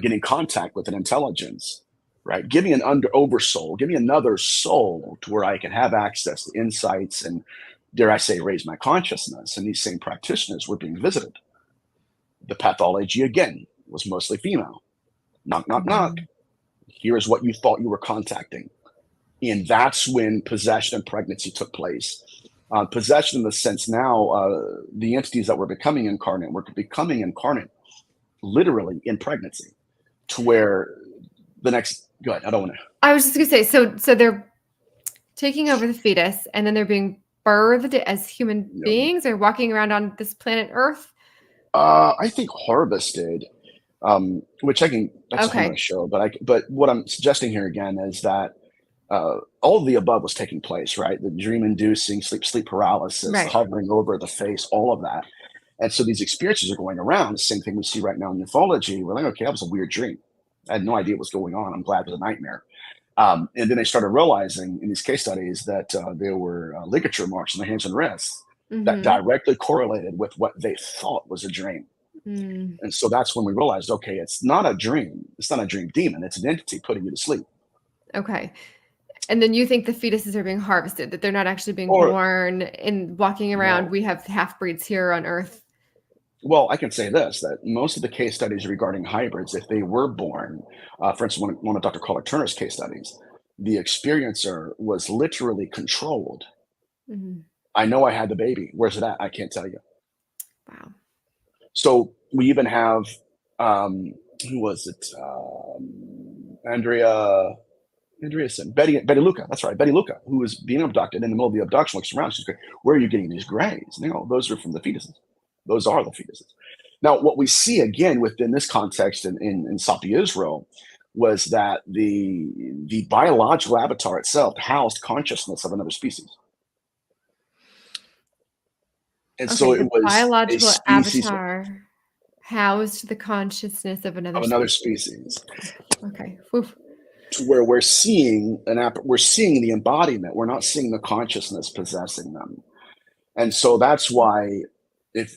get in contact with an intelligence, right? Give me an oversoul, give me another soul to where I can have access to insights and, dare I say, raise my consciousness. And these same practitioners were being visited. The pathology, again, was mostly female. Knock, knock, knock. Here is what you thought you were contacting. And that's when possession and pregnancy took place. Possession in the sense now, the entities that were becoming incarnate literally in pregnancy, to where the next, go ahead, I don't want to. I was just going to say, so they're taking over the fetus and then they're being birthed as human beings or walking around on this planet Earth? I think harvested, which that's another show, but what I'm suggesting here again is that all of the above was taking place, right? The dream-inducing, sleep paralysis, right, hovering over the face, all of that. And so these experiences are going around. The same thing we see right now in ufology. We're like, okay, that was a weird dream. I had no idea what was going on. I'm glad it was a nightmare. And then they started realizing in these case studies that there were ligature marks on the hands and wrists that directly correlated with what they thought was a dream. And so that's when we realized, okay, it's not a dream. It's not a dream demon. It's an entity putting you to sleep. Okay. And then you think the fetuses are being harvested, that they're not actually being born and walking around. No. We have half-breeds here on Earth. Well, I can say this, that most of the case studies regarding hybrids, if they were born, for instance, one of Dr. Carla Turner's case studies, the experiencer was literally controlled. I know I had the baby. Where's it at? I can't tell you. Wow. So we even have, who was it? Betty Luca. That's right. Betty Luca, who was being abducted in the middle of the abduction, looks around. She's going, where are you getting these grays? And they go, those are from the fetuses. Those are the fetuses. Now, what we see again within this context in South Israel was that the biological avatar itself housed consciousness of another species. And so it was biological avatar housed the consciousness of another species. Okay. Oof. To where we're seeing the embodiment, we're not seeing the consciousness possessing them. And so that's why, if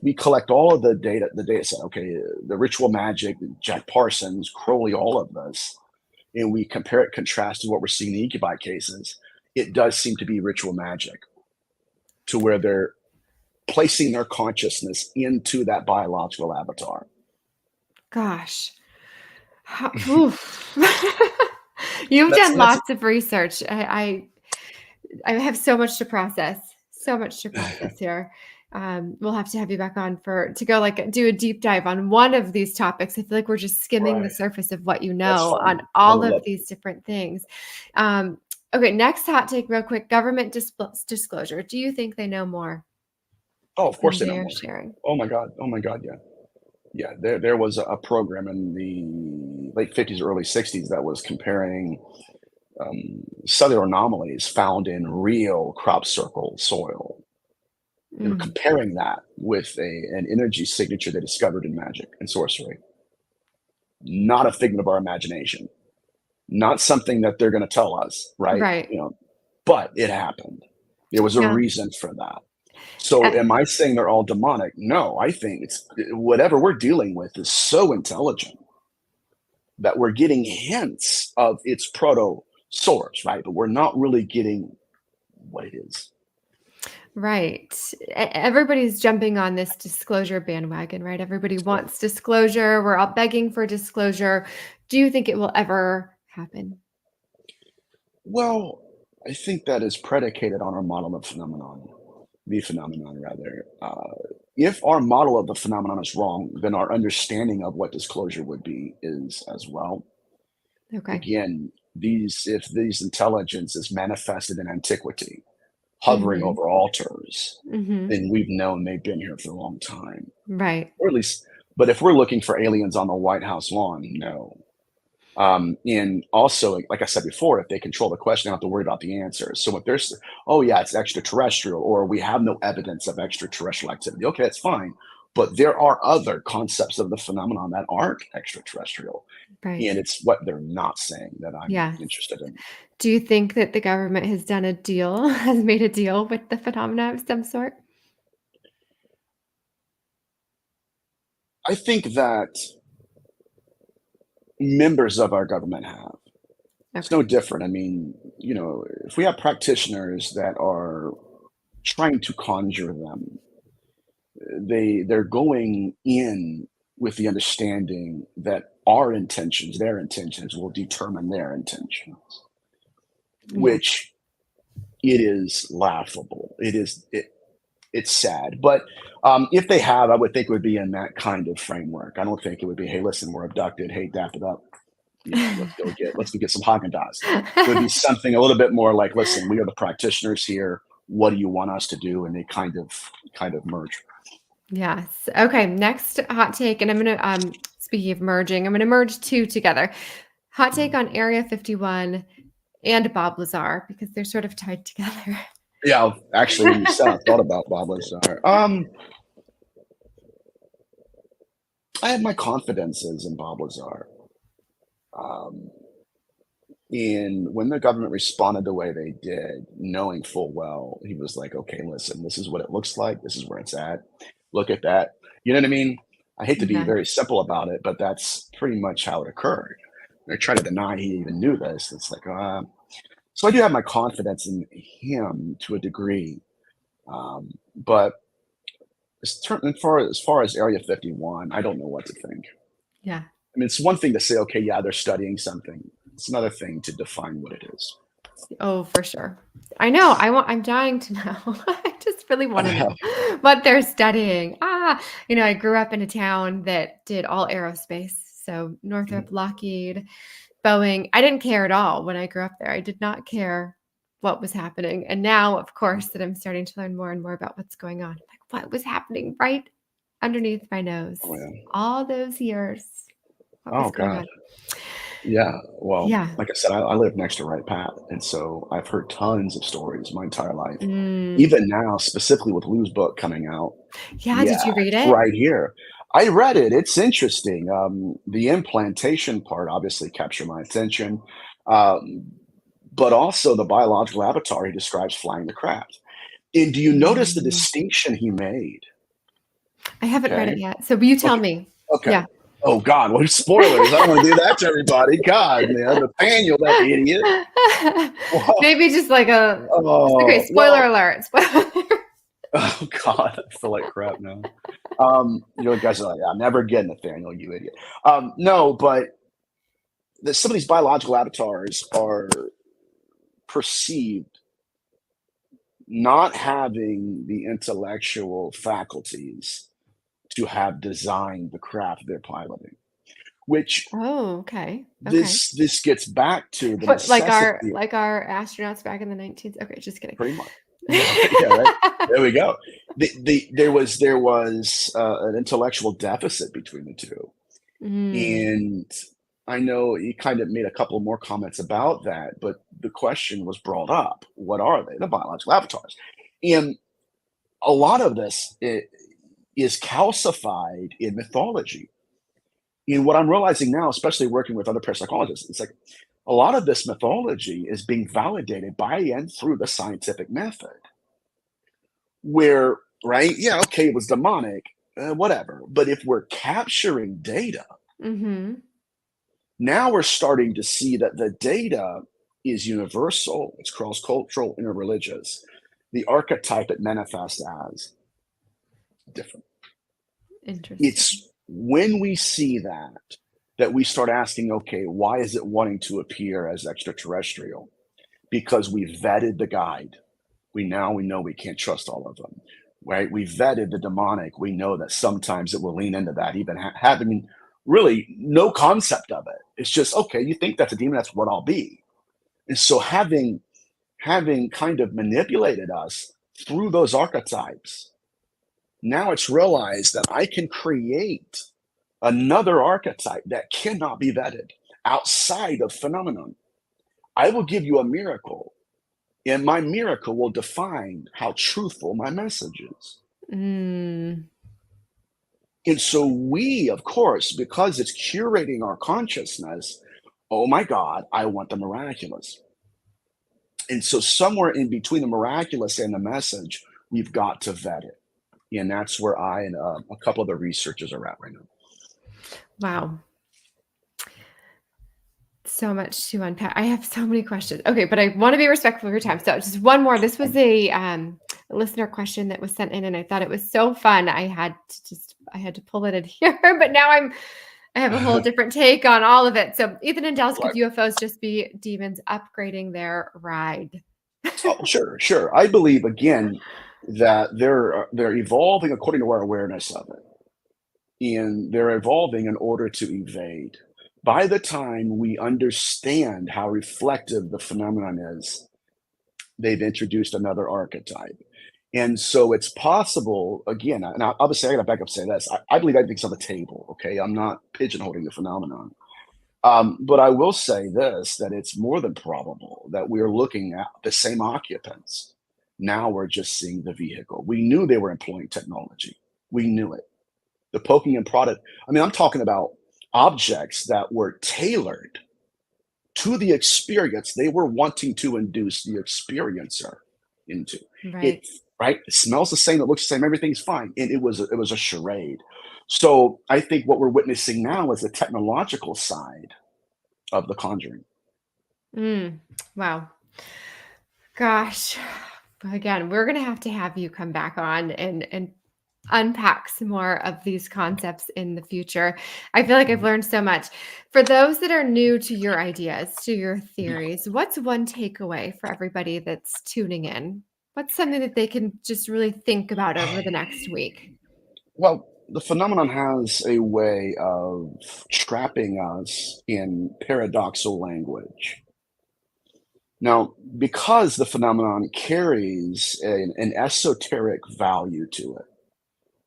we collect all of the data set, okay, the ritual magic, Jack Parsons, Crowley, all of this, and we compare it, contrast to what we're seeing in the incubi cases, it does seem to be ritual magic, to where they're placing their consciousness into that biological avatar. Gosh. You've done lots of research. I have so much to process here. We'll have to have you back on to go do a deep dive on one of these topics. I feel like we're just skimming the surface of what you know on all of these different things. Okay, next hot take real quick. Government disclosure. Do you think they know more? Oh, of course they know more. Sharing. Oh my God, yeah. Yeah, there was a program in the late 50s, early 60s that was comparing cellular anomalies found in real crop circle soil. They were comparing that with an energy signature they discovered in magic and sorcery. Not a figment of our imagination. Not something that they're going to tell us, right? Right. But it happened. There was a reason for that. So am I saying they're all demonic? No, I think it's whatever we're dealing with is so intelligent that we're getting hints of its proto source, right? But we're not really getting what it is. Right. Everybody's jumping on this disclosure bandwagon, right? Everybody wants disclosure. We're all begging for disclosure. Do you think it will ever happen? Well, I think that is predicated on our model of the phenomenon rather. If our model of the phenomenon is wrong, then our understanding of what disclosure would be is as well. Okay. Again, if these intelligence is manifested in antiquity, hovering over altars, then we've known they've been here for a long time. Right. Or at least, but if we're looking for aliens on the White House lawn, no. And also, like I said before, if they control the question, I don't have to worry about the answers. So if there's, oh yeah, it's extraterrestrial, or we have no evidence of extraterrestrial activity, okay, that's fine. But there are other concepts of the phenomenon that aren't extraterrestrial. Right. And it's what they're not saying that I'm interested in. Do you think that the government has done a deal, has made a deal with the phenomena of some sort? I think that members of our government have. It's no different. I mean, if we have practitioners that are trying to conjure them, they're going in with the understanding that their intentions will determine their intentions, which it is laughable. It's sad. But if they have, I would think it would be in that kind of framework. I don't think it would be, hey, listen, we're abducted. Hey, dap it up. Let's go get some Haagen-Dazs. It would be something a little bit more like, listen, we are the practitioners here. What do you want us to do? And they kind of merge. Yes. Okay. Next hot take, and I'm gonna speaking of merging, I'm gonna merge two together. Hot take on Area 51 and Bob Lazar, because they're sort of tied together. Yeah, actually, when you said, I thought about Bob Lazar. I have my confidences in Bob Lazar. And when the government responded the way they did, knowing full well, he was like, okay, listen, this is what it looks like. This is where it's at. Look at that. You know what I mean? I hate to be very simple about it, but that's pretty much how it occurred. They try to deny he even knew this. It's like, so I do have my confidence in him to a degree. But as far as Area 51, I don't know what to think. Yeah. I mean, it's one thing to say, okay, yeah, they're studying something. It's another thing to define what it is. Oh, for sure. I know. I'm dying to know. I just really want to know what they're studying. I grew up in a town that did all aerospace. So Northrop, Lockheed, Boeing. I didn't care at all when I grew up there. I did not care what was happening. And now, of course, that I'm starting to learn more and more about what's going on. Like, what was happening right underneath my nose all those years? What was going on? Yeah. Well, like I said, I live next to Wright Pat. And so I've heard tons of stories my entire life. Even now, specifically with Lou's book coming out. Yeah. Did you read it? Right here. I read it. It's interesting. The implantation part obviously captured my attention. But also the biological avatar he describes flying the craft. And do you notice the distinction he made? I haven't read it yet. So will you tell me? Okay. Yeah. Oh God, what spoilers. I don't want to do that to everybody. God, man, Nathaniel, that idiot. Maybe just like okay, spoiler alert. Oh God, I feel like crap now. Guys are like, yeah, never again, Nathaniel, you idiot. No, but some of these biological avatars are perceived not having the intellectual faculties to have designed the craft they're piloting, which this gets back to the necessity. like our astronauts back in the 19th. Okay, just kidding. Pretty much. Yeah, right? There we go. There was an intellectual deficit between the two, and I know he kind of made a couple more comments about that, but the question was brought up: what are they? The biological avatars, and a lot of this is calcified in mythology. And what I'm realizing now, especially working with other parapsychologists, it's like a lot of this mythology is being validated by and through the scientific method. Where, right? Yeah, okay, it was demonic, whatever. But if we're capturing data, Now we're starting to see that the data is universal, it's cross-cultural, interreligious. The archetype it manifests as different. Interesting. It's when we see that we start asking, okay, why is it wanting to appear as extraterrestrial? Because we vetted the guide. We know we can't trust all of them, right? We vetted the demonic. We know that sometimes it will lean into that, even having really no concept of it. It's just, okay, you think that's a demon, that's what I'll be. And so having kind of manipulated us through those archetypes, now it's realized that I can create another archetype that cannot be vetted outside of phenomenon. I will give you a miracle, and my miracle will define how truthful my message is. Mm. And so we, of course, because it's curating our consciousness, oh my God, I want the miraculous. And so somewhere in between the miraculous and the message, we've got to vet it. And that's where I and a couple of the researchers are at right now. Wow. So much to unpack. I have so many questions. Okay, but I want to be respectful of your time. So just one more. This was a listener question that was sent in, and I thought it was so fun. I had to pull it in here, but now I have a whole different take on all of it. So Ethan and Dallas, could UFOs just be demons upgrading their ride? Oh, sure. I believe again that they're evolving according to our awareness of it, and they're evolving in order to evade. By the time we understand how reflective the phenomenon is, they've introduced another archetype. And so it's possible, again, and obviously I got to back up and say this, I believe everything's on the table, okay? I'm not pigeonholing the phenomenon. But I will say this, that it's more than probable that we're looking at the same occupants. Now we're just seeing the vehicle. We knew they were employing technology. We knew it. The poking and prodding, I mean, I'm talking about objects that were tailored to the experience they were wanting to induce the experiencer into. Right. It smells the same, it looks the same, everything's fine. And it was a charade. So I think what we're witnessing now is the technological side of the conjuring. Wow. Gosh. Again, we're going to have you come back on and unpack some more of these concepts in the future. I feel like I've learned so much. For those that are new to your ideas, to your theories, what's one takeaway for everybody that's tuning in? What's something that they can just really think about over the next week? Well, the phenomenon has a way of trapping us in paradoxical language. Now, because the phenomenon carries an esoteric value to it,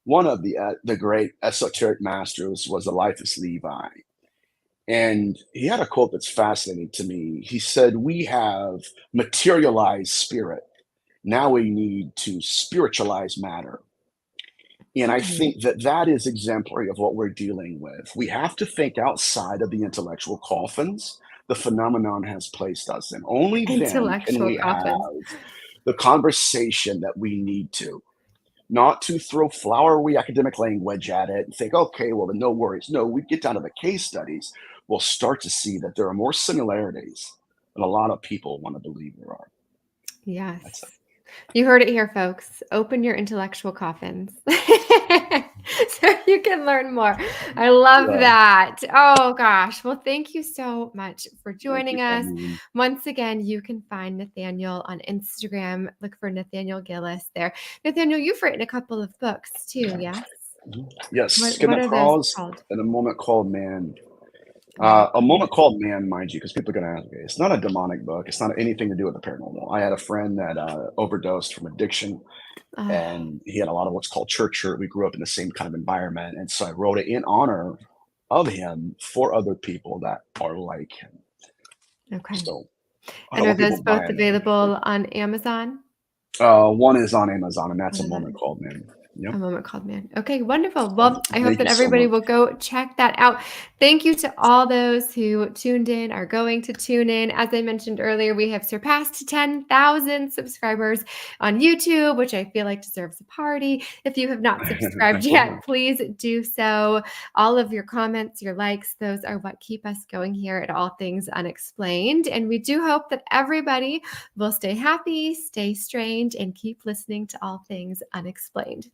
one of the great esoteric masters was Eliphas Levi. And he had a quote that's fascinating to me. He said, "We have materialized spirit. Now we need to spiritualize matter." And I think that is exemplary of what we're dealing with. We have to think outside of the intellectual coffins the phenomenon has placed us in. Only then can Intellectual we coffins. have the conversation that we need to. Not to throw flowery academic language at it and think, okay, well, then no worries. No, we get down to the case studies, we'll start to see that there are more similarities than a lot of people want to believe there are. Yes. That's it. You heard it here, folks. Open your intellectual coffins so you can learn more. I love that. Oh, gosh. Well, thank you so much for joining us. Once again, you can find Nathaniel on Instagram. Look for Nathaniel Gillis there. Nathaniel, you've written a couple of books too, yes? Yes. What are those called? And A Moment Called Man. A Moment Called Man, mind you, because people are going to ask me. It's not a demonic book. It's not anything to do with the paranormal. I had a friend that overdosed from addiction, and he had a lot of what's called church hurt. We grew up in the same kind of environment, and so I wrote it in honor of him for other people that are like him. Okay. So, and are those both available on Amazon? One is on Amazon, and that's A Moment Called Man. Yep. A moment called man. Okay, wonderful. Well, I hope Thank that you so everybody much. will go check that out. Thank you to all those who tuned in, are going to tune in. As I mentioned earlier, we have surpassed 10,000 subscribers on YouTube, which I feel like deserves a party. If you have not subscribed yet, please do so. All of your comments, your likes, those are what keep us going here at All Things Unexplained. And we do hope that everybody will stay happy, stay strange, and keep listening to All Things Unexplained.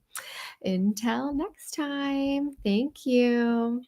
Until next time, thank you.